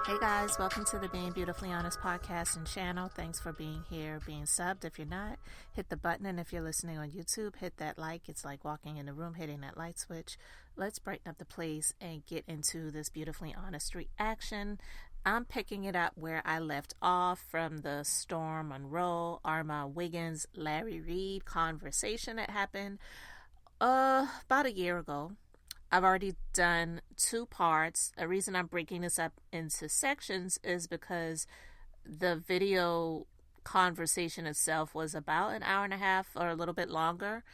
Hey guys, welcome to the Being Beautifully Honest podcast and channel. Thanks for being here, being subbed. If you're not, hit the button, and if you're listening on YouTube, hit that like. It's like walking in the room, hitting that light switch. Let's brighten up the place and get into this Beautifully Honest reaction. I'm picking it up where I left off from the Storm Monroe, Armon, Wiggins, Larry Reid conversation that happened about a year ago. I've already done 2 parts. The reason I'm breaking this up into sections is because the video conversation itself was about an hour and a half or a little bit longer.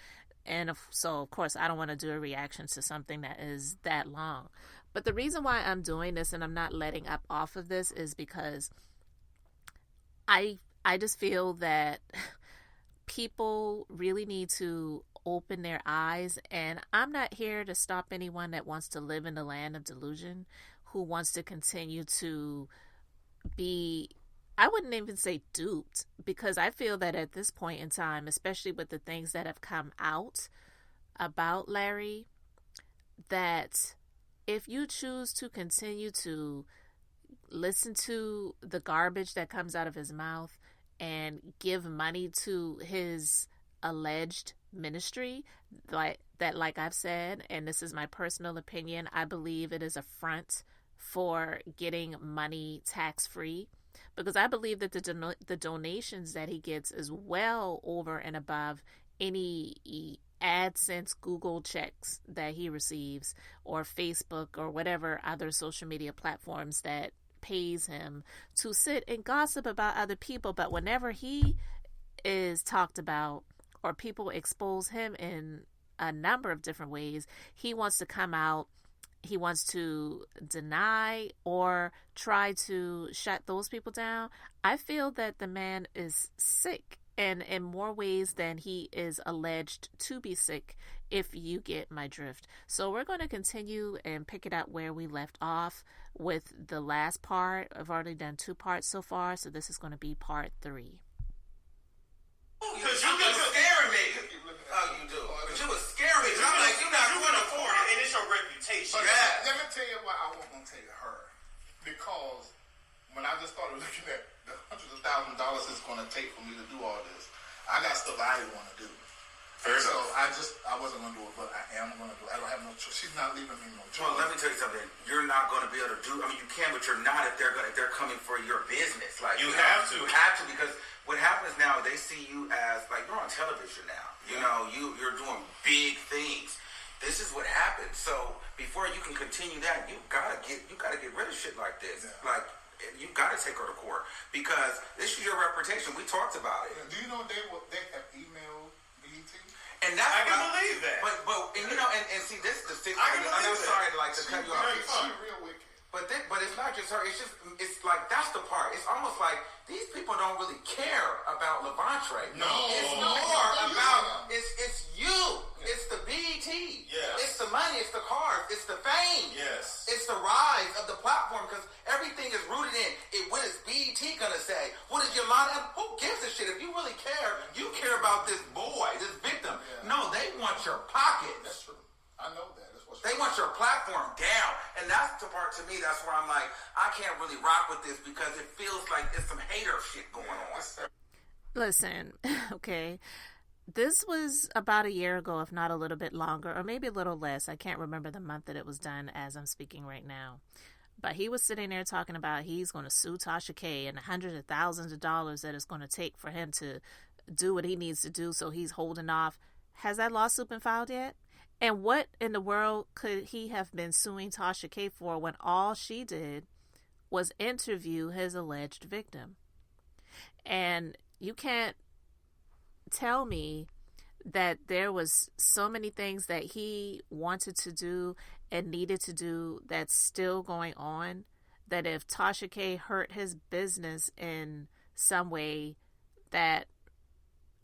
And so, of course, I don't want to do a reaction to something that is that long. But the reason why I'm doing this and I'm not letting up off of this is because I just feel that people really need to open their eyes, and I'm not here to stop anyone that wants to live in the land of delusion, who wants to continue to be, I wouldn't even say duped, because I feel that at this point in time, especially with the things that have come out about Larry, that if you choose to continue to listen to the garbage that comes out of his mouth and give money to his alleged ministry, like I've said, and this is my personal opinion, I believe it is a front for getting money tax-free, because I believe that the donations that he gets is well over and above any AdSense Google checks that he receives, or Facebook, or whatever other social media platforms that pays him to sit and gossip about other people. But whenever he is talked about, or people expose him in a number of different ways, he wants to come out, he wants to deny or try to shut those people down. I feel that the man is sick, and in more ways than he is alleged to be sick, if you get my drift. So we're going to continue and pick it up where we left off with the last part. I've already done 2 parts so far, so this is going to be part 3. Because you was scaring me. Oh, you do. But you was scaring me. I'm like, you're not going to afford it. And it's your reputation. But let me tell you why I wasn't going to tell you her. Because when I just started looking at the hundreds of thousands of dollars it's going to take for me to do all this, I got stuff I didn't want to do. So I wasn't going to do it, but I am going to do it. I don't have no choice. She's not leaving me no choice. Well, let me tell you something. You're not going to be able to do. I mean, you can, but you're not if they're coming for your business. Like you have to. You have to, because what happens now, they see you as like you're on television now. You know, you're doing big things. This is what happens. So before you can continue that, you gotta get rid of shit like this. Yeah. Like you gotta take her to court, because this is your reputation. We talked about it. Yeah. Do you know they have emailed BET? And that's I can believe that. But and you know, and see, this is the thing. I'm sorry to cut you off. She's real wicked. But it's not just her. It's like that's the part. It's almost like these people don't really care about Levantre. No, it's more about it's you. Yeah. It's the BET. Yes. It's the money. It's the cars. It's the fame. Yes. It's the rise of the platform, because everything is rooted in what is BET gonna say? What is Yolanda? Who gives a shit? If you really care, you care about this boy, this victim. Yeah. No, they want your pockets. That's true. I know that. They want your platform down. And that's the part, to me, that's where I'm like, I can't really rock with this, because it feels like there's some hater shit going on. Listen, okay. This was about a year ago, if not a little bit longer, or maybe a little less. I can't remember the month that it was done as I'm speaking right now. But he was sitting there talking about he's going to sue Tasha K and the hundreds of thousands of dollars that it's going to take for him to do what he needs to do. So he's holding off. Has that lawsuit been filed yet? And what in the world could he have been suing Tasha K for when all she did was interview his alleged victim? And you can't tell me that there was so many things that he wanted to do and needed to do that's still going on, that if Tasha K hurt his business in some way, that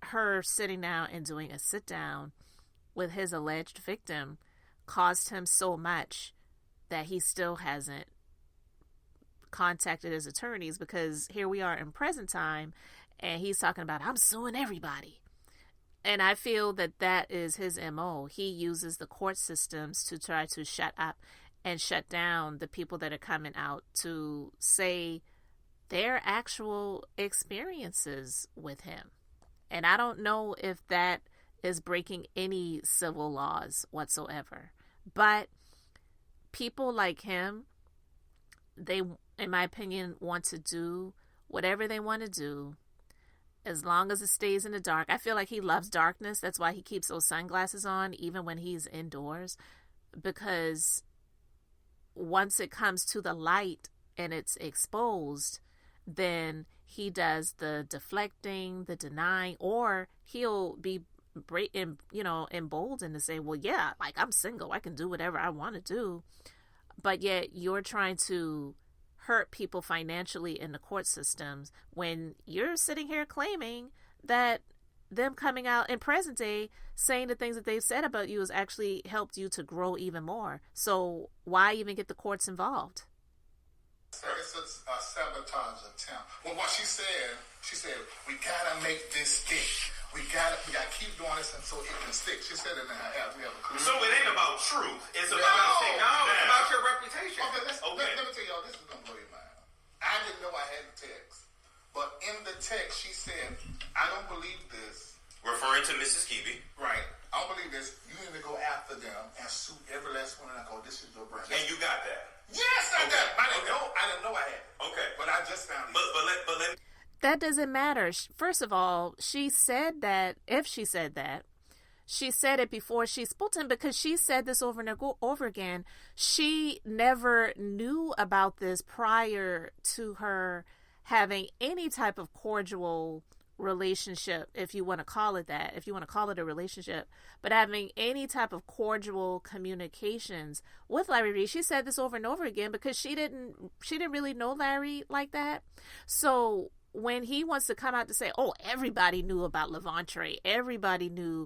her sitting down and doing a sit down with his alleged victim caused him so much that he still hasn't contacted his attorneys, because here we are in present time and he's talking about, I'm suing everybody. And I feel that that is his MO. He uses the court systems to try to shut up and shut down the people that are coming out to say their actual experiences with him. And I don't know if that is breaking any civil laws whatsoever. But people like him, they, in my opinion, want to do whatever they want to do as long as it stays in the dark. I feel like he loves darkness. That's why he keeps those sunglasses on even when he's indoors. Because once it comes to the light and it's exposed, then he does the deflecting, the denying, or he'll be emboldened to say, well, yeah, like, I'm single, I can do whatever I want to do. But yet you're trying to hurt people financially in the court systems when you're sitting here claiming that them coming out in present day saying the things that they've said about you has actually helped you to grow even more. So why even get the courts involved? It's a sabotage attempt. Well, what she said, we gotta make this stick. We gotta keep doing this until it can stick. She said it in her app. We have a clue. So it ain't about truth. It's about it's about your reputation. Okay, let me tell y'all, this is gonna blow your mind. I didn't know I had the text, but in the text she said, I don't believe this. Referring to Mrs. Keeby. Right. I don't believe this. You need to go after them and sue every last one. And I go, this is your brand. And you got that. Yes, I got it. I didn't know I had it. Okay. But I just found it. But let that doesn't matter. First of all, she said that, if she said that, she said it before she spoke to him, because she said this over and over again. She never knew about this prior to her having any type of cordial relationship, if you want to call it that, if you want to call it a relationship, but having any type of cordial communications with Larry Reid. She said this over and over again because she didn't really know Larry like that. So when he wants to come out to say, oh, everybody knew about Levantre, everybody didn't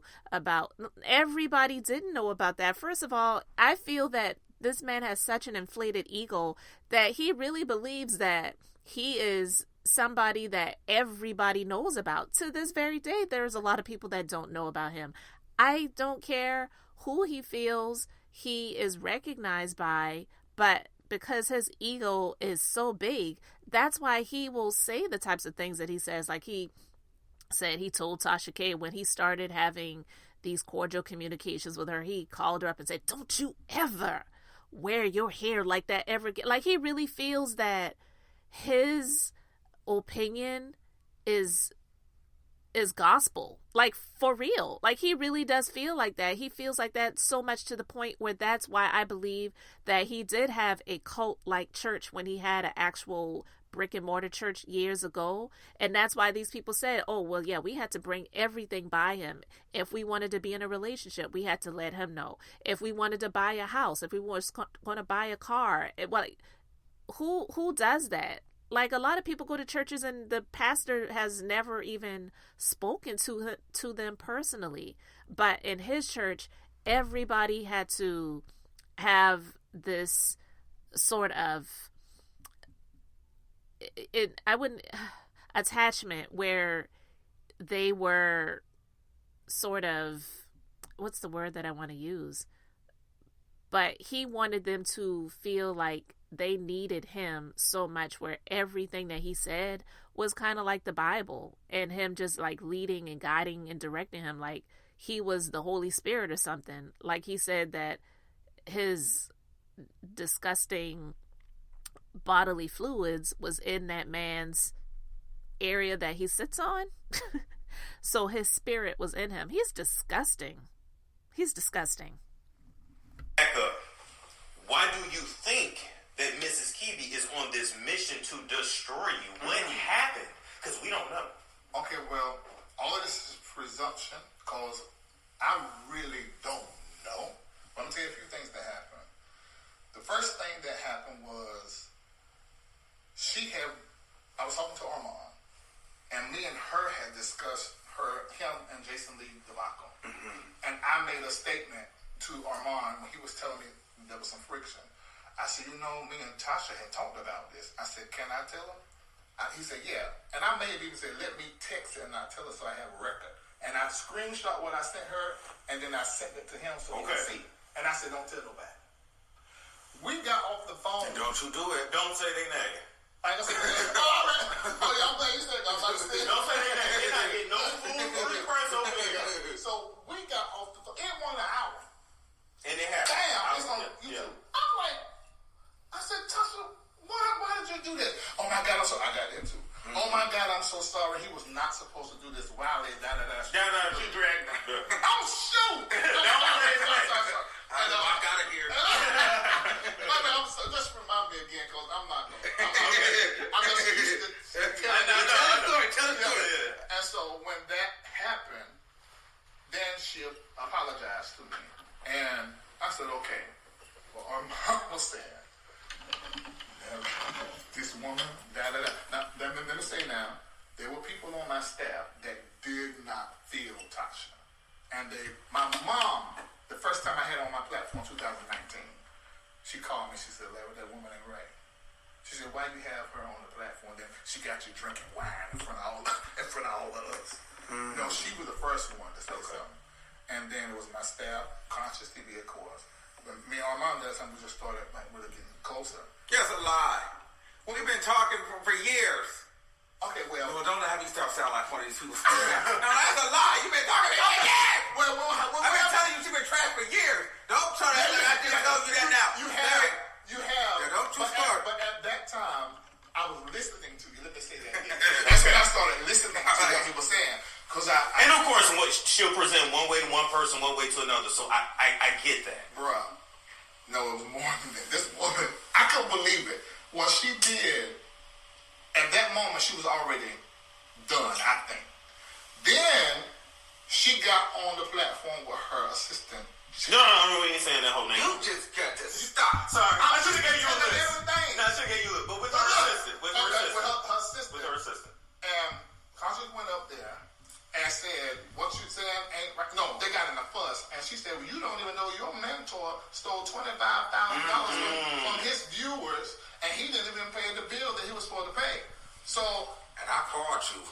know about that. First of all, I feel that this man has such an inflated ego that he really believes that he is somebody that everybody knows about. To this very day, there's a lot of people that don't know about him. I don't care who he feels he is recognized by, but because his ego is so big, that's why he will say the types of things that he says. Like he said, he told Tasha K when he started having these cordial communications with her, he called her up and said, don't you ever wear your hair like that ever again. Like, he really feels that his opinion is gospel, like, for real. Like, he really does feel like that. He feels like that so much to the point where that's why I believe that he did have a cult-like church when he had an actual brick and mortar church years ago. And that's why these people said, oh, well, yeah, we had to bring everything by him. If we wanted to be in a relationship, we had to let him know. If we wanted to buy a house, if we was going to buy a car, who does that? Like, a lot of people go to churches and the pastor has never even spoken to them personally. But in his church, everybody had to have this sort of attachment where they were sort of, what's the word that I want to use? But he wanted them to feel like they needed him so much, where everything that he said was kind of like the Bible, and him just like leading and guiding and directing him like he was the Holy Spirit or something. Like, he said that his disgusting bodily fluids was in that man's area that he sits on. So his spirit was in him. He's disgusting. He's disgusting. Back up. Why do you think that Mrs. Keeby is on this mission to destroy you? What happened? Because we don't know. Okay, well, all of this is presumption, because I really don't know. But I'm going to tell you a few things that happened. The first thing that happened was I was talking to Armon, and me and her had discussed him and Jason Lee debacle. Mm-hmm. And I made a statement to Armon when he was telling me there was some friction. I said, me and Tasha had talked about this. I said, can I tell him? He said, yeah. And I may have even said, let me text her and not tell her so I have a record. And I screenshot what I sent her, and then I sent it to him so he could see. And I said, don't tell nobody. we got off the phone. And don't you do it. Don't say they name. I ain't gonna say that. Oh, yeah, I'm glad you said that. Don't say they name. They're not getting no food for the press over there. So we got off the phone. It won an hour. And they have. Damn, it's on YouTube. Yeah. I'm like, I said, Tasha, why did you do this? Oh my God, I got into. Oh my God, I'm so sorry. He was not supposed to do this. Wow, she dragged me. Oh shoot! I know, I got it here. Just remind me again, because I'm not. I'm just used to Tell the story. And so when that happened, then she apologized to me, and I said, okay. Well, Armon was saying, this woman, Now, let me say now, there were people on my staff that did not feel Tasha. And my mom, the first time I had her on my platform, 2019, she called me, she said, Larry, that woman ain't right. She said, why you have her on the platform? Then she got you drinking wine in front of all of us. Mm-hmm. No, she was the first one to say something. And then it was my staff, Conscious TV, of course. But me and Armon, that time we just started really getting closer. Yeah, it's a lie. We've been talking for years. Okay, well, don't have you start sounding like one of these people. No, that's a lie. You've been talking for years. Well, I've been telling you she's been trash for years. Don't try to act like I just told you that now. You have. Yeah, don't you start. But at that time, I was listening to you. Let me say that again. That's when I started listening to what you were saying. And of course, she'll present one way to one person, one way to another. So I get that. Bruh. No, it was more than that. This woman, I couldn't believe it. What she did, at that moment, she was already done, I think. Then, she got on the platform with her assistant. No, we ain't saying that whole name. You just got to stop. Sorry. I should have gave you a list. Everything. No, I should have gave you a list. But with her assistant. With her assistant. With her assistant. And Conscious went up there and said, what you said ain't right. No, they got in a fuss. And she said, well, you don't even know your mentor stole $25,000 from his viewers, and he didn't even pay the bill that he was supposed to pay. So, and I called you.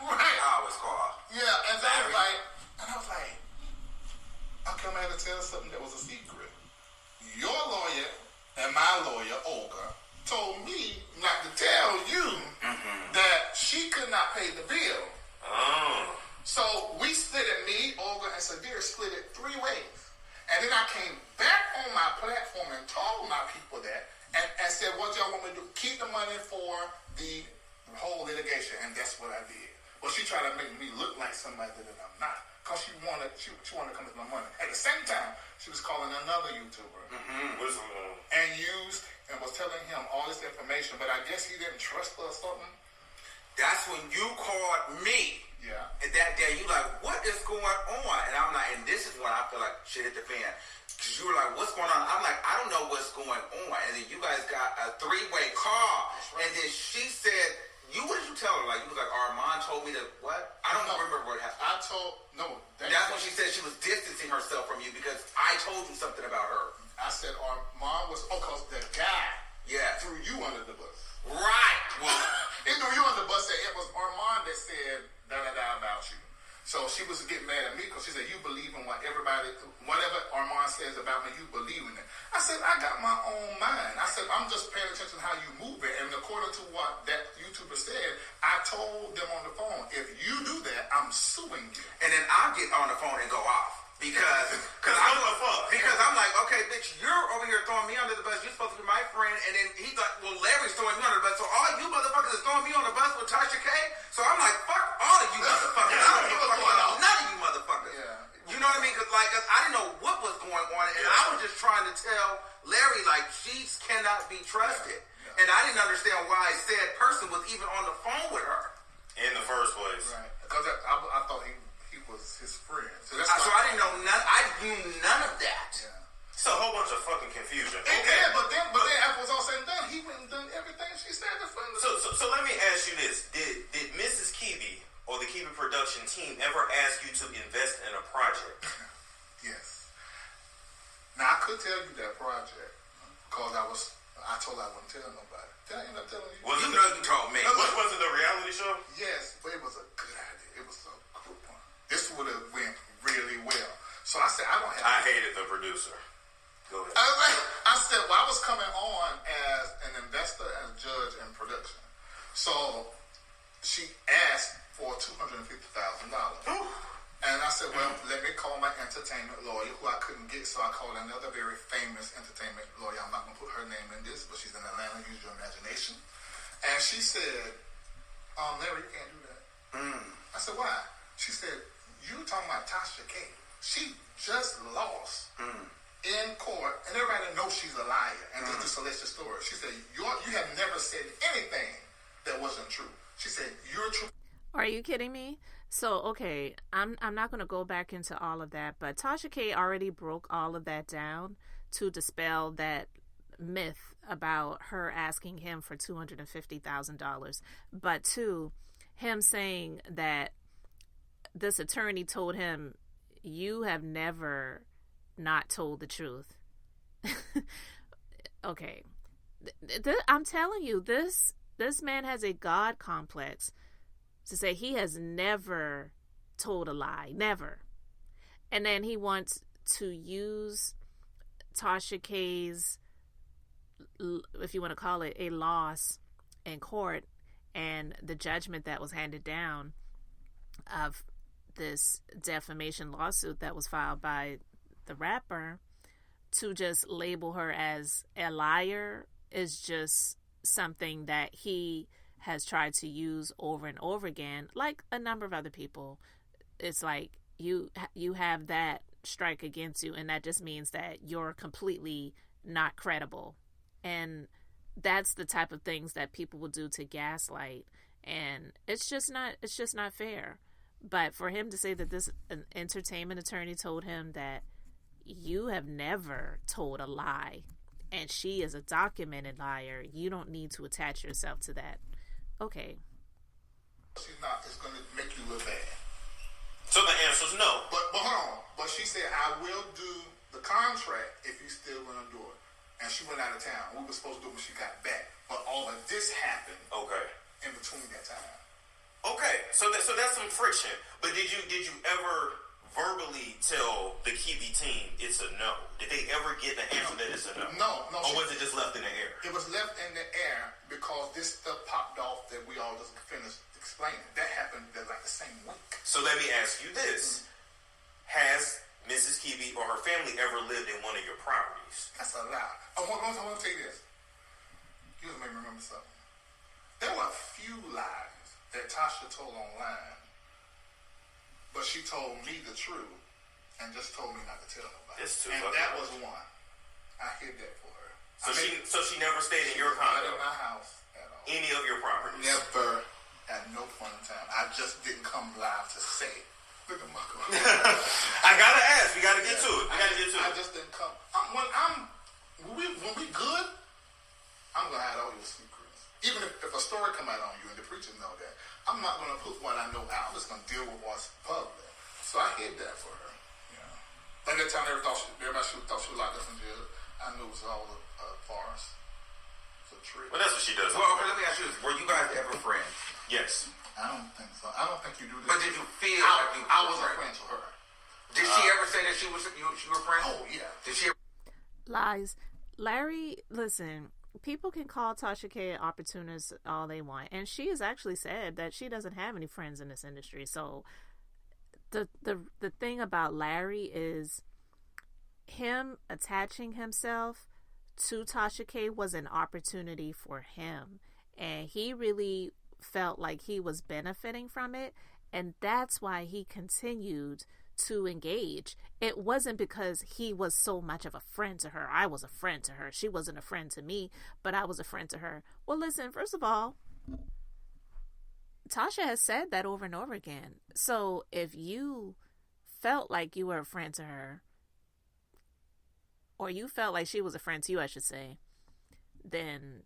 Right. I always call. Yeah, and I was like, okay, I'm going to tell something that was a secret. Your lawyer and my lawyer, Olga, told me not to tell you that she could not pay the bill. So we split it, me, Olga, and Sadir split it 3 ways. And then I came back on my platform and told my people that and said, what y'all want me to do? Keep the money for the whole litigation. And that's what I did. But she tried to make me look like somebody that I'm not. Because she wanted to come with my money. At the same time, she was calling another YouTuber. And was telling him all this information. But I guess he didn't trust her or something. That's when you called me. Yeah. And that day, you like, what is going on? And I'm like, and this is when I feel like shit hit the fan. Because you were like, what's going on? I'm like, I don't know what's going on. And then you guys got a 3-way call. Right. And then she said, what did you tell her? Like, you was like, Armon told me to what? I don't remember what happened. That's when she said she was distancing herself from you because I told you something about her. I said Armon was, because the guy threw you under the bus. Right. Well, he threw you under the bus. It was Armon that said about you. So she was getting mad at me because she said, you believe in whatever Armon says about me, you believe in it. I said, I got my own mind. I said, I'm just paying attention to how you move it. And according to what that YouTuber said, I told them on the phone, if you do that, I'm suing you. And then I'll get on the phone and go off. Because I'm like, okay, bitch, you're over here throwing me under the bus. You're supposed to be my friend. And then he's like, well, Larry's throwing me under the bus. So all you motherfuckers is throwing me on the bus with Tasha K. So I'm like, fuck all of you motherfuckers. I don't give a fuck about none of you motherfuckers. Yeah. You know what I mean? Because I didn't know what was going on. And I was just trying to tell Larry, like, she cannot be trusted. Yeah. And I didn't understand why said person was even on the phone with her. In the first place. Right. Because I thought he was his friend. So I didn't know none. I knew none of that. Yeah. It's a whole bunch of fucking confusion. Yeah, but then after it was all said and done, he went and done everything she said. So let me ask you this: Did Mrs. Kibi or the Kibi production team ever ask you to invest in a project? Yes. Now I could tell you that project because I told her I wouldn't tell nobody. Did I end up telling you? Well, you know you told me. Was it a reality show? Yes, but it was a good idea. It was a good one. This would have went really well. So I said, I hated the producer. Go ahead. I said, well, I was So she asked for $250,000. And I said, well, let me call my entertainment lawyer, who I couldn't get, so I called another very famous entertainment lawyer. I'm not going to put her name in this, but she's in Atlanta. Use your imagination. And she said, Larry, you can't do that. I said, why? She said, you talking about Tasha K. She just lost in court, and everybody knows she's a liar, and this is a salacious story. She said, you have never said anything that wasn't true. She said, you're true. Are you kidding me? So, okay, I'm not going to go back into all of that, but Tasha K already broke all of that down to dispel that myth about her asking him for $250,000. But two, him saying that this attorney told him, you have never not told the truth. Okay. I'm telling you, this man has a God complex to say he has never told a lie. Never. And then he wants to use Tasha K's, if you want to call it, a loss in court and the judgment that was handed down of this defamation lawsuit that was filed by the rapper, to just label her as a liar is just something that he has tried to use over and over again, like a number of other people. It's like you have that strike against you, and that just means that you're completely not credible. And that's the type of things that people will do to gaslight, and it's just not fair. But for him to say that this an entertainment attorney told him that you have never told a lie, and she is a documented liar, you don't need to attach yourself to that. Okay. She's not. It's going to make you look bad. So the answer is no. But hold on. But she said, I will do the contract if you still going to do it. And she went out of town. We were supposed to do it when she got back. But all of this happened. Okay. In between that time. Okay. So that's some friction. But did you ever verbally tell the Kiwi team it's a no? Did they ever get the answer that it's a no? No. Or was it just left in the air? It was left in the air because this stuff popped off that we all just finished explaining. That happened like the same week. So let me ask you this. Has Mrs. Kiwi or her family ever lived in one of your properties? That's a lie. I want to tell you this. You just made me remember something. There were a few lies that Tasha told online, but she told me the truth and just told me not to tell nobody. And that was one. I hid that for her. So she never stayed in your condo? Not in my house at all. Any of your properties? Never. At no point in time. I just didn't come live to say. Look at my God. I gotta ask. We gotta get to it. I just didn't come. When we good, I'm gonna hide all your secrets. Even if a story come out on you and the preachers know that, I'm not gonna put what I know out. I'm just gonna deal with what's public. So I hid that for her. You know. Like that time everybody thought she was locked up in jail. I knew it was all a farce. It's a trick. Well, that's what she does. Well, let me ask you this. Were you guys ever friends? Yes. I don't think so. I don't think you do this. But did you feel like you I was a friend to her. Did she ever say that she were friends? Oh, yeah. Did she ever? Lies. Larry, listen, people can call Tasha K an opportunist all they want. And she has actually said that she doesn't have any friends in this industry. So the thing about Larry is him attaching himself to Tasha K was an opportunity for him. And he really felt like he was benefiting from it, and that's why he continued to engage. It wasn't because he was so much of a friend to her. I was a friend to her. She wasn't a friend to me, but I was a friend to her. Well, listen, first of all, Tasha has said that over and over again. So if you felt like you were a friend to her, or you felt like she was a friend to you, I should say, then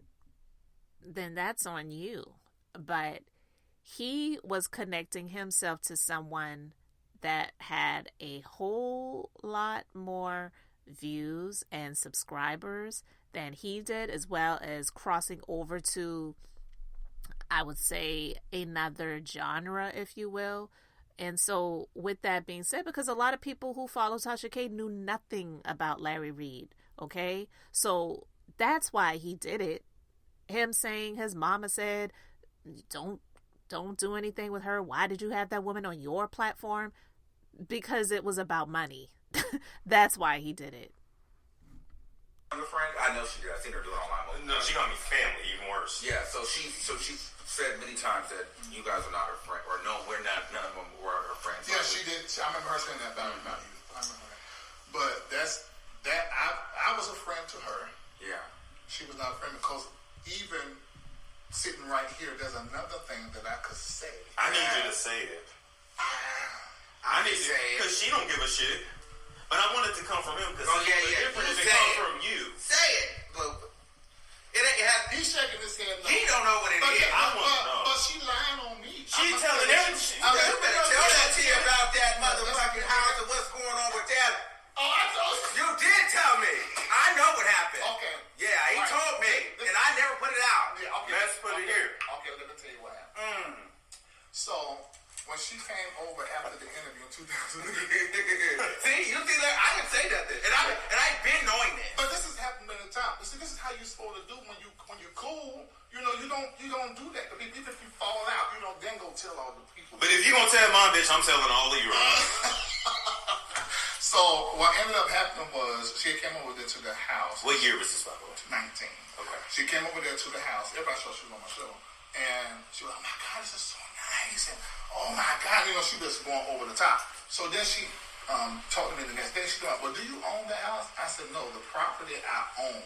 that's on you. But he was connecting himself to someone that had a whole lot more views and subscribers than he did, as well as crossing over to, I would say, another genre, if you will. And so with that being said, because a lot of people who follow Tasha K knew nothing about Larry Reid, okay? So that's why he did it. Him saying his mama said don't do anything with her. Why did you have that woman on your platform? Because it was about money. That's why he did it. Your friend? I know she did. I seen her do it online. No, she got me family, even worse. Yeah, so she said many times that you guys are not her friend, or no, we're not. None of them were her friends. Yeah, she did. I remember her saying that about you. I remember that. But I was a friend to her. Yeah. She was not a friend because even sitting right here, there's another thing that I could say. I need you to say it. I need to say it because she don't give a shit. But I want it to come from him because it's different if it comes from you. Say it. But it ain't. He's shaking his head. No. He don't know what it is. I want to know. But she lying on me. She telling everything. You better tell that to you about that motherfucking house and what's going on with that. Oh, I told you. You did tell me. I know what happened. Okay. Yeah, he told me, and I never put it out. Yeah, okay. Let's put it here. Okay, let me tell you what happened. So when she came over after the interview in 2000. See, you see that? I didn't say nothing, and I've been knowing this. But this has happened many times. You see, this is how you're supposed to do when you're cool. You know, you don't do that. Even if you fall out, you don't then go tell all the people. But if you gonna tell my bitch, I'm telling all of you. So what ended up happening was she came over there to the house. What year was this, by the way? 19. Okay. She came over there to the house. Everybody saw she was on my show. And she was like, oh my God, this is so nice. And oh my God, you know, she was going over the top. So then she talked to me the next day. She was like, well, do you own the house? I said, no, the property I own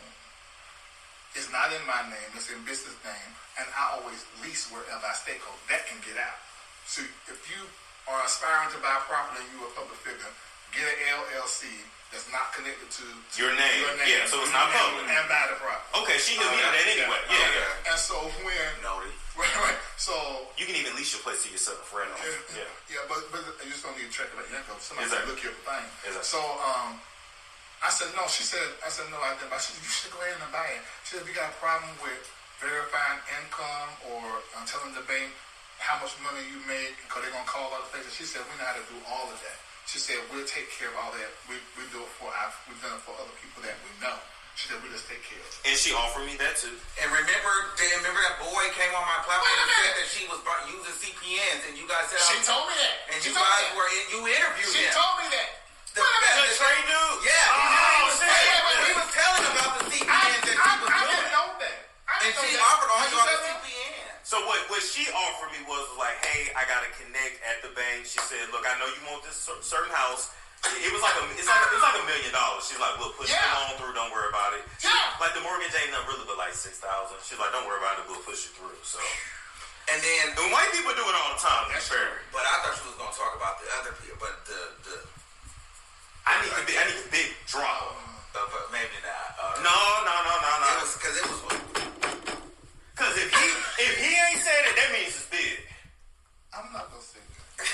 is not in my name. It's in business name. And I always lease wherever I stay because that can get out. So if you are aspiring to buy property and you're a public figure, get an LLC that's not connected to your name. Yeah, so it's not public. And buy the property. Okay, she knew that anyway. Yeah. And so when... Noted. Right. So... You can even lease your place to yourself, right? Yeah, but you just don't need to check it out. You have to somebody look your thing. Exactly. So, I said, no. She said, I said, no, I didn't. She said, you should go ahead and buy it. She said, if you got a problem with verifying income or telling the bank how much money you make because they're going to call other places. She said, we know how to do all of that. She said, we'll take care of all that. We do it we've done it for other people that we know. She said, we just take care of it. And she offered me that too. And remember that boy came on my platform and said that she was using CPNs and you guys said... She told me that. And you guys you interviewed him. She told me that. The Trey dude? Yeah. He was telling about the CPNs that she was doing. I didn't know that. And she offered on you on the CPN. So what she offered me was like, hey, I got to connect at the bank. She said, look, I know you want this certain house. It was like $1 million. She's like, we'll push the loan through. Don't worry about it. Like the mortgage ain't nothing really but like $6,000. She's like, don't worry about it. We'll push it through. So, and then white people do it all the time. That's fair. But I thought she was going to talk about the other people. But I need the big drop. But maybe not. No. It was. Because if he ain't said it, that means it's big. I'm not gonna say that.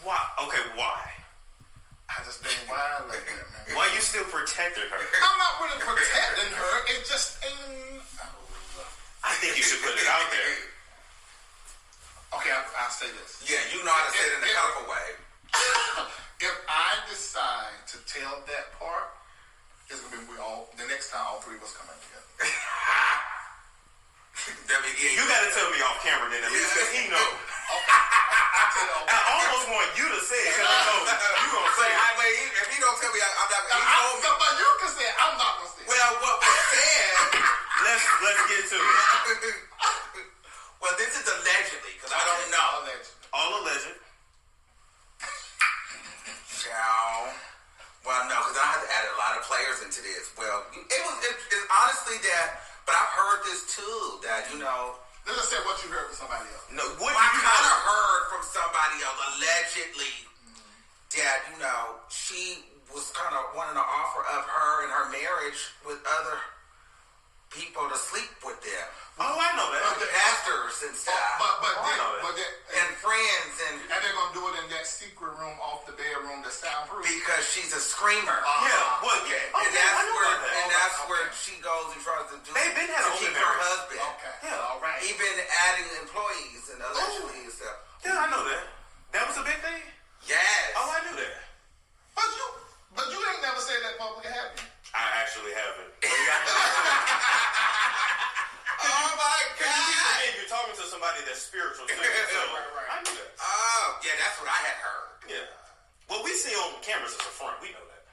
Why? Okay, why? I just been wild like that, man. Why you still protecting her? I'm not really protecting her. It just ain't. I think you should put it out there. Okay, I'll say this. Yeah, you know how to say it in a colorful way. If I decide to tell that part, it's gonna be the next time all three of us come in together. You gotta tell me off camera then at least because he knows. Okay. I almost want you to say it because I know you gonna say it. If he don't tell me, I'm not. But you can say it. I'm not gonna say it. Well, what was said? Let's get to it. Well, this is allegedly because I don't know. All alleged. Well, no, because I had to add a lot of players into this. Well, it's honestly that, but I've heard this too, that, you know. Let's just say what you heard from somebody else. No, I kind of heard from somebody else, allegedly, that, you know, she was kind of wanting to offer up her and her marriage with other people to sleep with them. Oh, I know that. Pastors and stuff. And friends. And they're going to do it in that secret room off the bedroom that's soundproof. Because she's a screamer. And that's where she goes and tries to do They've been having keep her husband. Okay. Yeah. All right. Even adding employees and allegedly and stuff. Yeah, I know that. That was a big thing? Yes. Oh, I knew that. But you ain't never said that publicly, have you? I actually haven't. Oh my God! You're talking to somebody that's That's what I had heard. Yeah. What we see on cameras is a front. We know that.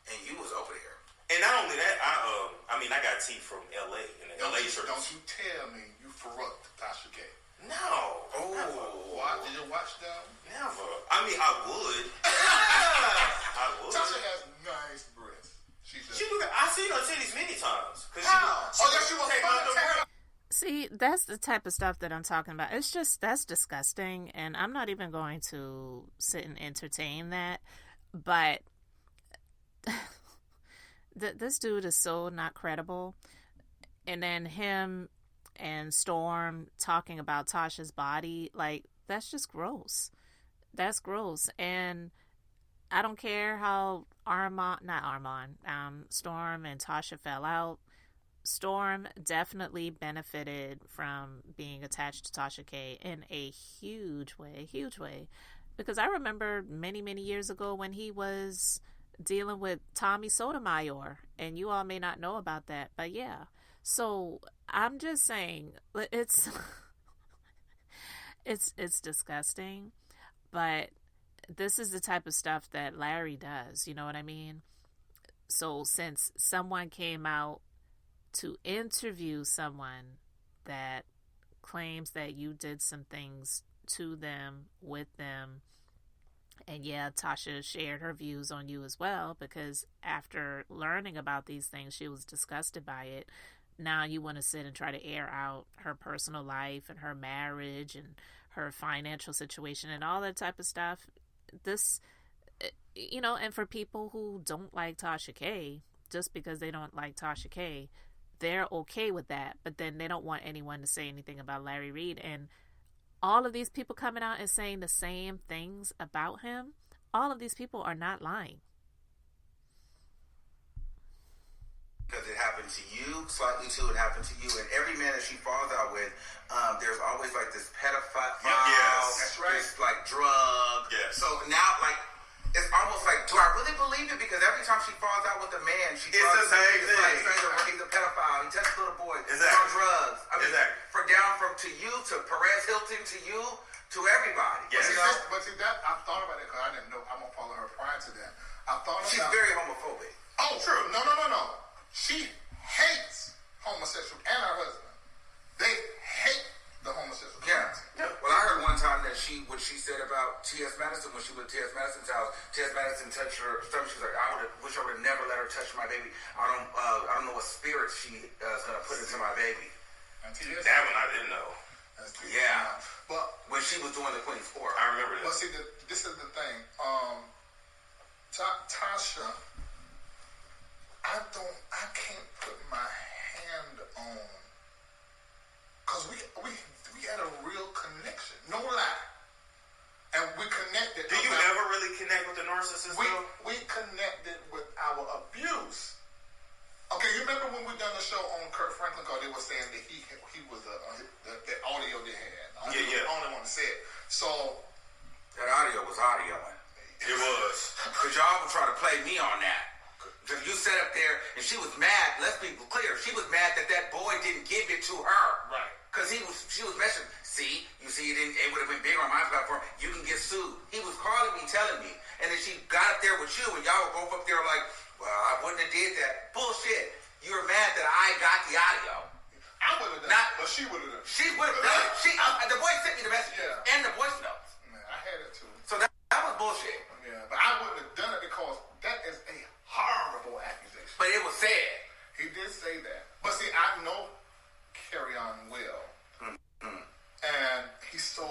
And you was over there. And not only that, I got tea from L.A. and the L.A. church. Don't you tell me you forgot Tasha K. No. What? Did you watch them? Never. I mean, I would. I would. Tasha has nice breasts. She do that. I seen her titties many times. How? She was fun. See, that's the type of stuff that I'm talking about. It's just, that's disgusting, and I'm not even going to sit and entertain that. But this dude is so not credible. And then him and Storm talking about Tasha's body, like, that's just gross. That's gross. And I don't care how Storm and Tasha fell out. Storm definitely benefited from being attached to Tasha K in a huge way. Because I remember many, many years ago when he was dealing with Tommy Sotomayor, and you all may not know about that, but yeah. So I'm just saying, it's disgusting, but this is the type of stuff that Larry does, you know what I mean? So since someone came out to interview someone that claims that you did some things to them, with them, and yeah, Tasha shared her views on you as well, because after learning about these things, she was disgusted by it. Now you want to sit and try to air out her personal life and her marriage and her financial situation and all that type of stuff. This, you know, and for people who don't like Tasha K, just because they don't like Tasha K, they're okay with that, but then they don't want anyone to say anything about Larry Reid. And all of these people coming out and saying the same things about him, all of these people are not lying. Because it happened to you, slightly too, it happened to you, and every man that she falls out with, there's always like this pedophile, yes, that's right, this like drug. Yes. So now, like, it's almost like, do I really believe it? Because every time she falls out with a man, she it's the same thing. Like, he's a pedophile. He touches little boys. Exactly. On drugs. I mean, exactly. For down from to you to Perez Hilton to you to everybody. Yes. You know? But see that I thought about it because I didn't know. I'm gonna follow her prior to that. I thought she's very homophobic. Oh, true. No. She hates homosexual and her husband. They hate the homosexual. Yeah. Well, I heard one time that what she said about T.S. Madison when she went to T.S. Madison's house. T.S. Madison touched her stomach. She's like, I wish I would have never let her touch my baby. I don't know what spirit she is gonna put into my baby. That one I didn't know. Yeah. But when she was doing the Queen's Court, I remember that. But see, this is the thing. Tasha, I can't put my hand on, because we had a real connection, no lie, and we connected. Do you ever really connect with the narcissist? We connected with our abuse. Okay, you remember when we done the show on Kirk Franklin, because they were saying that he was the audio they had. Only one that said. So that audio was audio. It was. Because y'all would try to play me on that. Because you sat up there and she was mad. Let's be clear. She was mad that boy didn't give it to her. Right. Because she was mentioning, it would have been bigger on my platform. You can get sued. He was calling me, telling me. And then she got up there with you and y'all were both up there like, well, I wouldn't have did that. Bullshit. You were mad that I got the audio. I would have done it, but she would have done it. She would have done it. The boy sent me the message and the voice notes. Man, I had it too. So that was bullshit. Yeah, but I wouldn't have done it because that is a horrible accusation. But it was said. He did say that. But see, I know Carry-On well. Mm-hmm. And he's so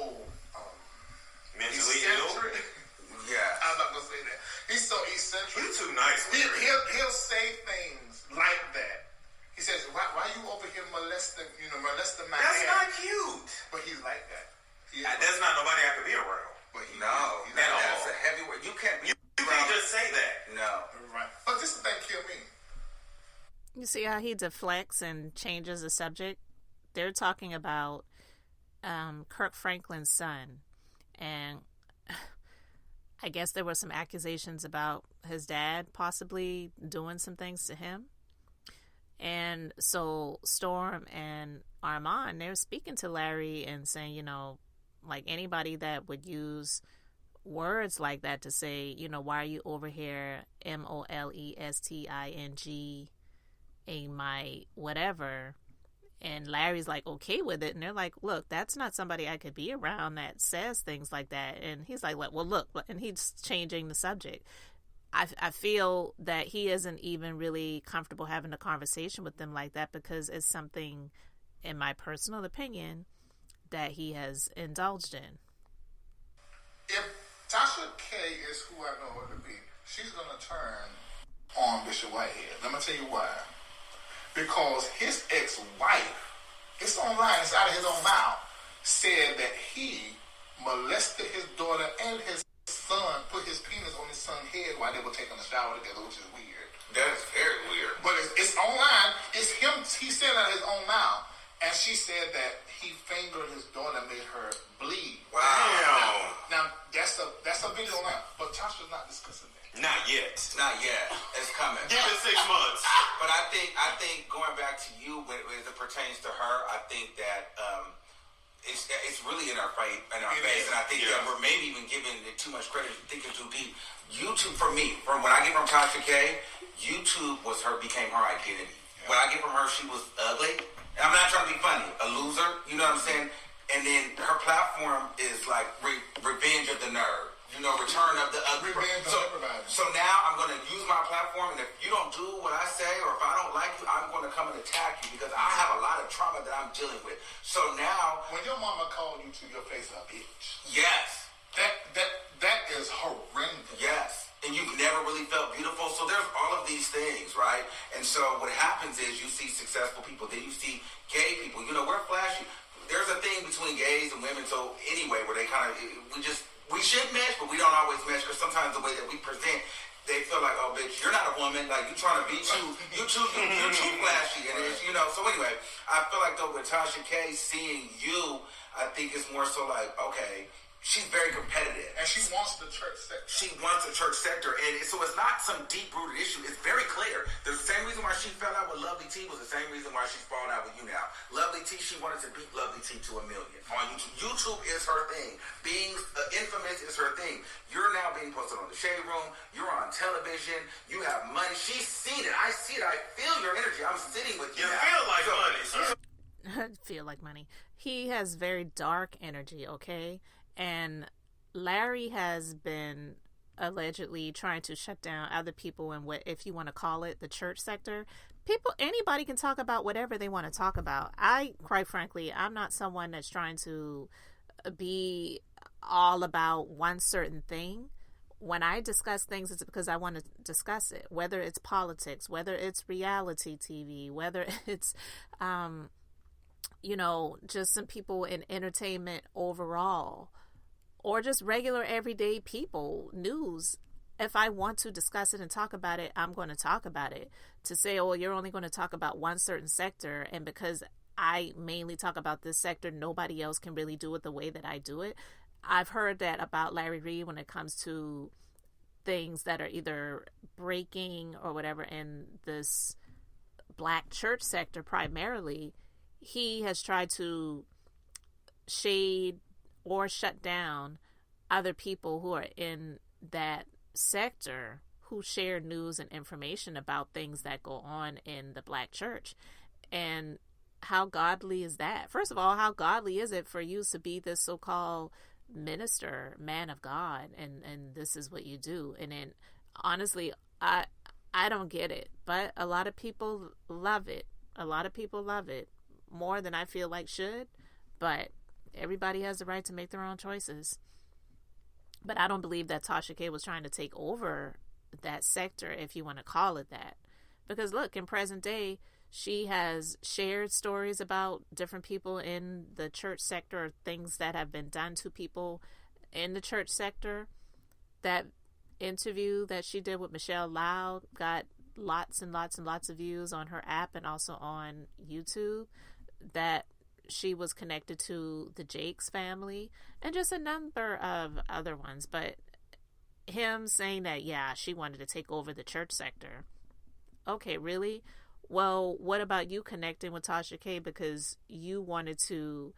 mentally ill. Yeah. I'm not going to say that. He's so eccentric. You're too nice. He'll say things like that. He says, why you over here molesting my That's hair? not cute. But he's like that. That's not nobody I could be around. But that's a heavy word. You can't be. You can't just say that. No. Right. But this is the thing kill me. You see how he deflects and changes the subject? They're talking about Kirk Franklin's son. And I guess there were some accusations about his dad possibly doing some things to him. And so Storm and Armon, they're speaking to Larry and saying, Like anybody that would use words like that to say, you know, why are you over here molesting my whatever, and Larry's like okay with it, and they're like, look, that's not somebody I could be around that says things like that. And he's like, well, look, and he's changing the subject. I feel that he isn't even really comfortable having a conversation with them like that, because it's something, in my personal opinion, that he has indulged in. If Tasha K is who I know her to be, she's going to turn on Bishop Whitehead. Let me tell you why. Because his ex-wife, it's online, it's out of his own mouth, said that he molested his daughter and his son, put his penis on his son's head while they were taking a shower together, which is weird. That is very weird. But it's online. It's him. He said it out of his own mouth. And she said that he fingered his daughter and made her bleed. Wow. Now that's a video now. But Tasha's not discussing that. Not yet. Not yet. It's coming. Give it 6 months. But I think going back to you, as it pertains to her, I think that it's really in our face, and I think that we're maybe even giving it too much credit, thinking too deep. YouTube, for me, from when I get from Tasha K, YouTube became her identity. Yeah. When I get from her, she was ugly. And I'm not trying to be funny, a loser, you know what I'm saying? And then her platform is like revenge of the nerd, you know, return of the ugly. So now I'm going to use my platform, and if you don't do what I say, or if I don't like you, I'm going to come and attack you, because I have a lot of trauma that I'm dealing with. So now, when your mama called you to your face a bitch, yes, that is horrendous. Yes. And you've never really felt beautiful. So there's all of these things, right? And so what happens is you see successful people, then you see gay people. You know, we're flashy. There's a thing between gays and women, so anyway, where they kind of, we should mesh, but we don't always mesh, because sometimes the way that we present, they feel like, oh, bitch, you're not a woman. Like, you're trying to be you're too flashy. And it's, you know, so anyway, I feel like, though, with Tasha K, seeing you, I think it's more so like, okay, she's very competitive. And she wants the church sector. She wants the church sector. And so it's not some deep-rooted issue. It's very clear. The same reason why she fell out with Lovely T was the same reason why she's falling out with you now. Lovely T, she wanted to beat Lovely T to 1 million on YouTube. YouTube is her thing. Being infamous is her thing. You're now being posted on the Shade Room. You're on television. You have money. She's seen it. I see it. I feel your energy. I'm sitting with you now. Feel like money. Feel like money. He has very dark energy, okay? And Larry has been allegedly trying to shut down other people in what, if you want to call it, the church sector. Anybody can talk about whatever they want to talk about. Quite frankly, I'm not someone that's trying to be all about one certain thing. When I discuss things, it's because I want to discuss it, whether it's politics, whether it's reality TV, whether it's, you know, just some people in entertainment overall, or just regular everyday people, news. If I want to discuss it and talk about it, I'm going to talk about it. To say, oh, you're only going to talk about one certain sector, and because I mainly talk about this sector, nobody else can really do it the way that I do it. I've heard that about Larry Reid when it comes to things that are either breaking or whatever in this black church sector primarily. He has tried to shade or shut down other people who are in that sector who share news and information about things that go on in the black church. And how godly is that? First of all, how godly is it for you to be this so-called minister, man of God, and this is what you do? And then honestly, I don't get it, but a lot of people love it. A lot of people love it more than I feel like should, but everybody has the right to make their own choices. But I don't believe that Tasha K was trying to take over that sector, if you want to call it that. Because look, in present day, she has shared stories about different people in the church sector, or things that have been done to people in the church sector. That interview that she did with Michelle Loud got lots and lots and lots of views on her app and also on YouTube. That she was connected to the Jakes family and just a number of other ones. But him saying that, yeah, she wanted to take over the church sector. Okay, really? Well, what about you connecting with Tasha K because you wanted to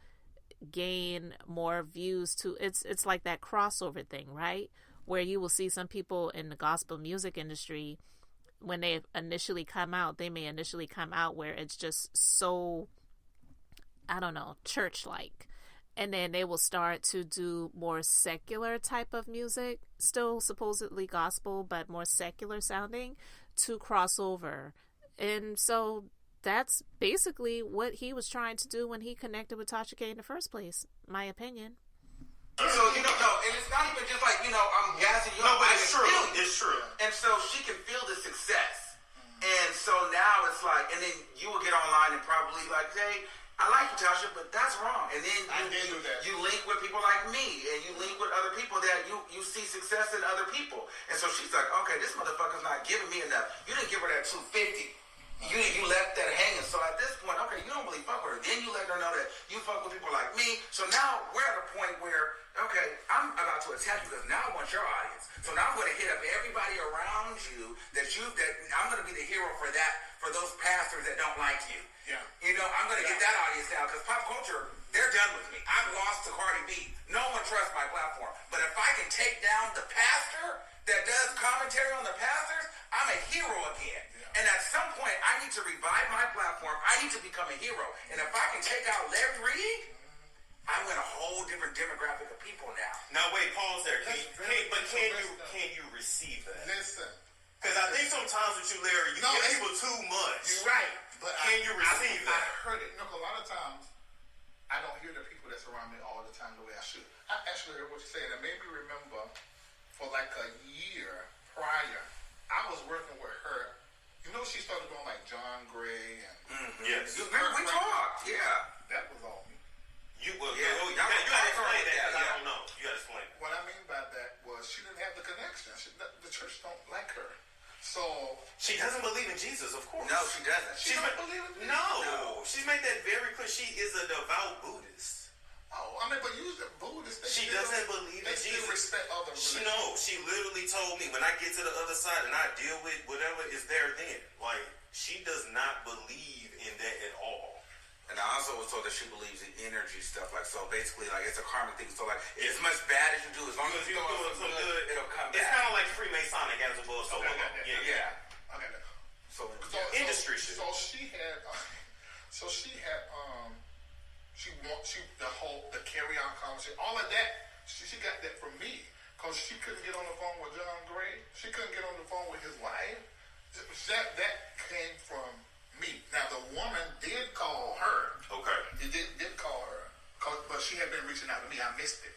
gain more views to it's like that crossover thing, right? Where you will see some people in the gospel music industry, when they initially come out, they may initially come out where it's just so, I don't know, church-like. And then they will start to do more secular type of music, still supposedly gospel, but more secular sounding, to cross over. And so that's basically what he was trying to do when he connected with Tasha K in the first place, my opinion. So, no, and it's not even just like, I'm gassing you up. No, but it's true. It's true. And so she can feel the success. And so now it's like, and then you will get online and probably like, hey, I like you, Tasha, but that's wrong. And then you link with people like me, and you link with other people that you see success in other people. And so she's like, okay, this motherfucker's not giving me enough. You didn't give her that $250. You left that hanging. So at this point, okay, you don't really fuck with her. Then you let her know that you fuck with people like me. So now we're at a point where, okay, I'm about to attack you because now I want your audience. So now I'm going to hit up everybody around you that I'm going to be the hero for those pastors that don't like you. Yeah. I'm going to get that audience now because pop culture, they're done with me. I've lost to Cardi B. No one trusts my platform. But if I can take down the pastor that does commentary on the pastors, I'm a hero again. And at some point, I need to revive my platform. I need to become a hero. And if I can take out Larry Reid, I win a whole different demographic of people now. Now wait, pause there. Can you receive that? Listen. Because I think sometimes with you, Larry, you give people too much. You're right. But can you receive that? I heard it. A lot of times, I don't hear the people that's around me all the time the way I should. I actually heard what you're saying. It made me remember for like a year prior, I was working with her. She started doing like John Gray and yes. Remember we talked. Yeah, that was all me. You gotta explain that. I don't know. You gotta explain. What I mean by that was she didn't have the connection. The church don't like her, so she doesn't believe in Jesus. Of course, no, she doesn't. She don't believe in Jesus. No, she's made that very clear. She is a devout Buddhist. Oh, but you the Buddhist. She doesn't believe in Jesus. Respect other religions. No, she literally told me when I get to the other side and I deal with whatever is there then. Like, she does not believe in that at all. And I also was told that she believes in energy stuff. Like, so basically, like, it's a karmic thing. So, like, as much bad as you do, as long as you're doing some good, it'll come back. It's kind of like Freemasonic as well. So, yeah. Okay. So industry shit. So she had, the carry-on conversation, all of that, she got that from me. Because she couldn't get on the phone with John Gray. She couldn't get on the phone with his wife. That came from me. Now, the woman did call her. Okay. He did call her. But she had been reaching out to me. I missed it.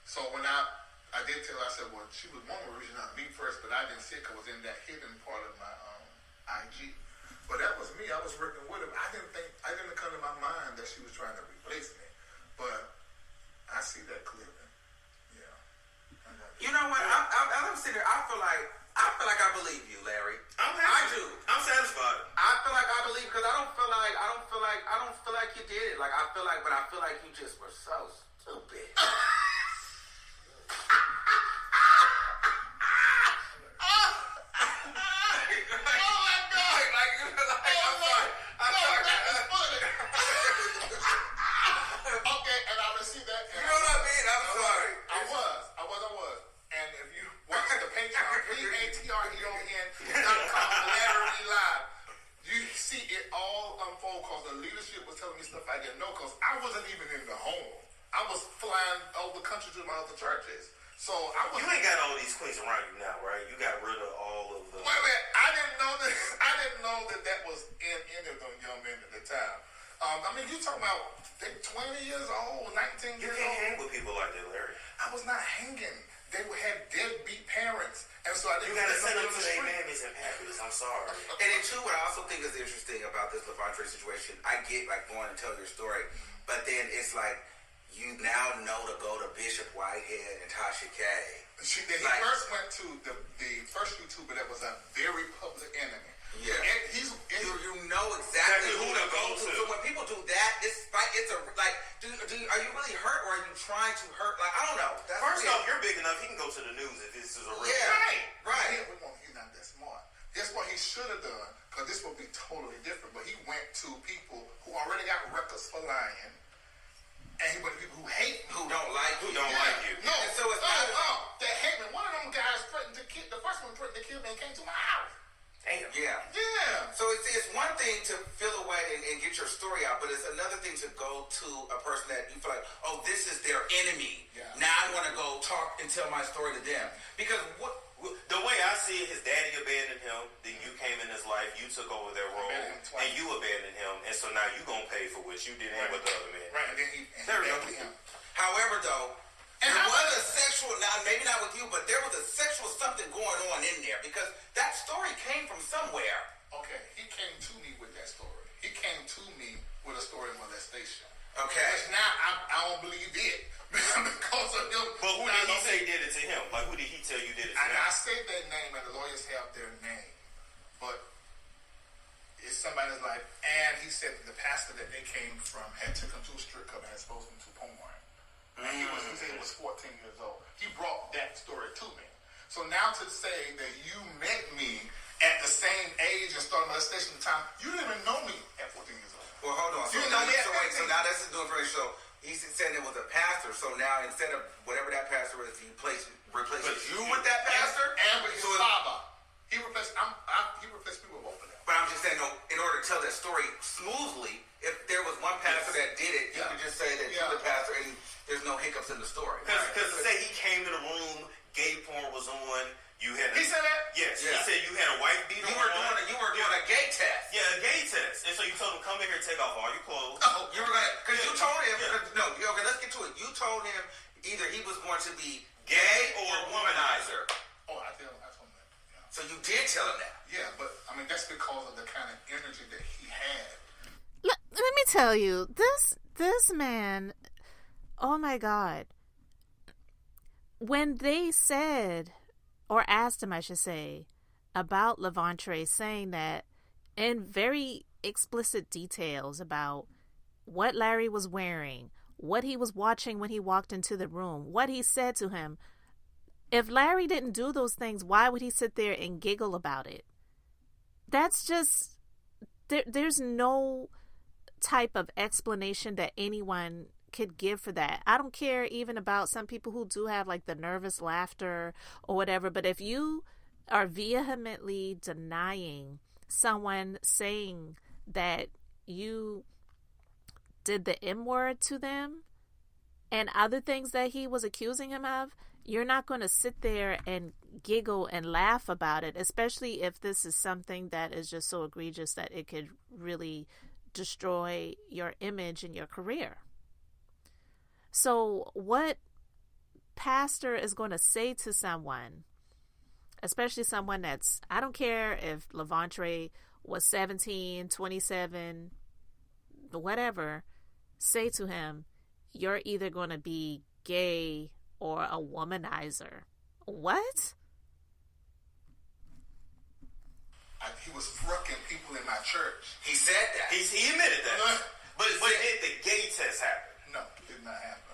So when I did tell her, I said, well, she was reaching out to me first, but I didn't see it because it was in that hidden part of my IG. But that was me. I was working with him. I didn't come to my mind that she was trying to replace me. But I see that clearly. Yeah. You know what? I'm sitting there. I feel like I believe you, Larry. I do. I'm satisfied. I feel like I believe because I don't feel like you did it. Like I feel like you just were so stupid. but the people who hate me, who don't like you. No, and so it's not that hate me. One of them guys threatened to kill. The first one threatened to kill me and came to my house. Damn. Yeah. So it's one thing to feel away and get your story out, but it's another thing to go to a person that you feel like, oh, this is their enemy. Yeah. Now I want to go talk and tell my story to them. Because the way I see it, his daddy abandoned him, then you came in his life, you took over their role, and you abandoned him, and so now you gonna pay for what you did and with the other man. Right, and then he him. However, though, there was a sexual, now maybe not with you, but there was a sexual something going on in there because that story came from somewhere. Okay, he came to me with that story. He came to me with a story of molestation. Okay. Which now I don't believe it because of him. But who did he say did it to him? Like, who did he tell you did it to him? I said their name, and the lawyers have their name, but it's somebody's life. And he said that the pastor that they came from had took him to a strip club and had exposed him to porn. And he said he was 14 years old. He brought that story to me. So now to say that you met me at the same age and started molestation at the time, you didn't even know me at 14 years old. Well, hold on. So now this is doing very so. He said it was a pastor. So now instead of whatever that pastor is, he replaces you with that pastor and with his father. He replaced me with both of them. But I'm just saying, in order to tell that story smoothly, if there was one pastor that did it, you could just say that you're the pastor and there's no hiccups in the story. Because to say he came to the room, gay porn was on, you had he said that? Yes. Yeah. He said you had a wife beater on. You were doing a gay test. Yeah, a gay test. And so you told him, come in here, take off all your clothes. Oh, you were going to, because you told him, okay, let's get to it. You told him either he was going to be gay or womanizer. Oh, I told him that. Yeah. So you did tell him that. Yeah, but I mean, that's because of the kind of energy that he had. Let me tell you, this man, oh my God. When they said, or asked him, I should say, about Levontre, saying that in very explicit details about what Larry was wearing, what he was watching when he walked into the room, what he said to him, if Larry didn't do those things, why would he sit there and giggle about it? That's just, there's no type of explanation that anyone could give for that. I don't care even about some people who do have like the nervous laughter or whatever, but if you are vehemently denying someone saying that you did the M word to them and other things that he was accusing him of, you're not going to sit there and giggle and laugh about it, especially if this is something that is just so egregious that it could really destroy your image and your career. So what pastor is going to say to someone, especially someone that's, I don't care if Levontre was 17, 27, whatever, say to him, you're either going to be gay or a womanizer. What? He was fucking people in my church. He said that. He admitted that. But did the gay test happen? No, it did not happen.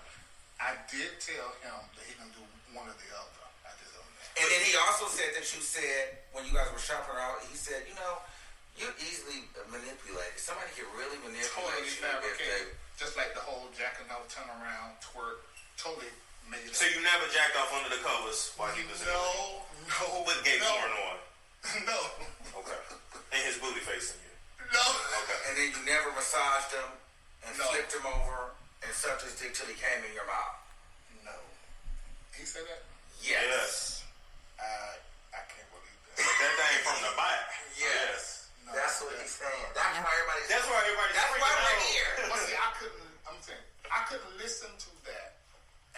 I did tell him that he can do one or the other. I just don't know. And then he also said that you said, when you guys were shopping around, he said, you're easily manipulated. Somebody can really manipulate you. Fabricated. Just like the whole jacking off, turn around, twerk, totally made it. So you never jacked off under the covers while he was in No. With gay porn on? No. Okay. And his booty facing you? No. Okay. And then you never massaged him and flipped him over and sucked his dick till he came in your mouth? No. He said that? Yes. I can't believe that. But that thing from the back. Yes. No, that's what he's saying. That's why everybody's freaking we're out. here. But see, I couldn't listen to that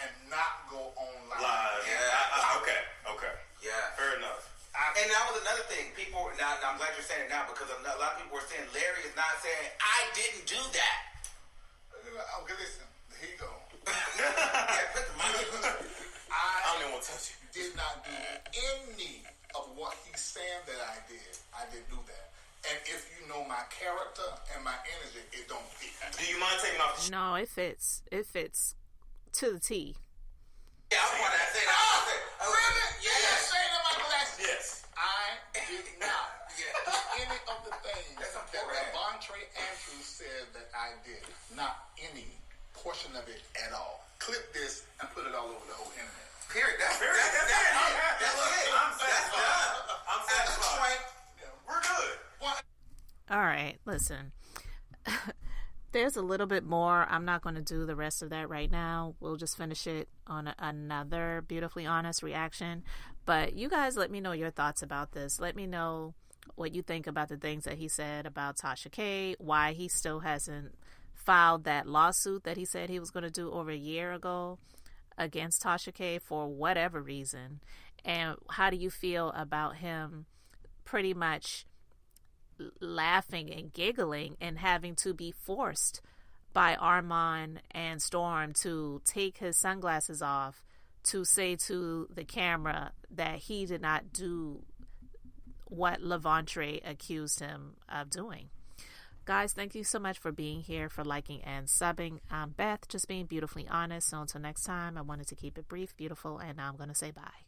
and not go on live. Yeah. Okay. Yeah. Fair enough. And that was another thing. People, now I'm glad you're saying it now because a lot of people were saying Larry is not saying, I didn't do that. Okay, listen. Here you go. Put the mic on. I don't even want to touch you. Did not do any of what he's saying that I did. I didn't do that. And if you know my character and my energy, it don't fit. Do you mind taking off the No, it fits. It fits to the T. Yeah, I want to say that. Really? Yes. You're saying in my glasses? Yes. I did not do any of the things that important. Levontre Andrews said that I did. Not any portion of it listen, there's a little bit more. I'm not going to do the rest of that right now. We'll just finish it on another Beautifully Honest reaction. But you guys let me know your thoughts about this. Let me know what you think about the things that he said about Tasha K, why he still hasn't filed that lawsuit that he said he was going to do over a year ago against Tasha K for whatever reason. And how do you feel about him pretty much laughing and giggling and having to be forced by Armon and Storm to take his sunglasses off to say to the camera that he did not do what Levantre accused him of doing? Guys, thank you so much for being here, for liking and subbing. I'm Beth, just being beautifully honest. So until next time, I wanted to keep it brief, beautiful, and now I'm going to say bye.